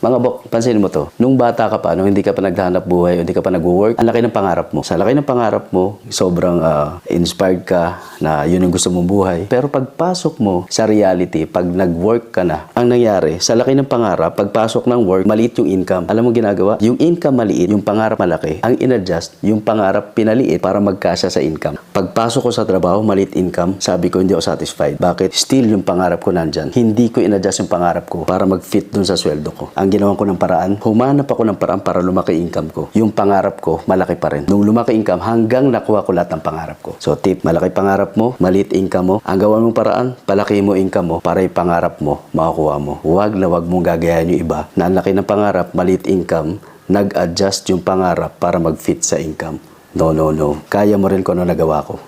Mga bok, pansinin mo to. Nung bata ka pa, nung hindi ka pa naghahanap buhay o hindi ka pa nag-work, ang laki ng pangarap mo. Sa laki ng pangarap mo, sobrang inspired ka na yun ang gusto mong buhay. Pero pagpasok mo sa reality, pag nag-work ka na, ang nangyari, sa laki ng pangarap, pagpasok ng work, maliit yung income. Alam mo ginagawa? Yung income maliit, yung pangarap malaki. Ang in-adjust, yung pangarap pinaliit para magkasya sa income. Pagpasok ko sa trabaho, maliit income, sabi ko hindi ako satisfied. Bakit? Still yung pangarap ko nandyan. Hindi ko in-adjust yung pangarap ko para mag-fit dun sa sweldo ko. Ang ginawa ko ng paraan, humanap ako ng paraan para lumaki income ko. Yung pangarap ko, malaki pa rin. Nung lumaki income, hanggang nakuha ko lahat ng pangarap ko. So tip, malaki pangarap mo, maliit income mo, ang gawan mong paraan, palaki mo income mo para yung pangarap mo, makukuha mo. Huwag na huwag mong gagayahin yung iba. Na ang laki ng pangarap, maliit income, nag-adjust yung pangarap para mag-fit sa income. No, no, no. Kaya mo rin kung ano nagawa ko.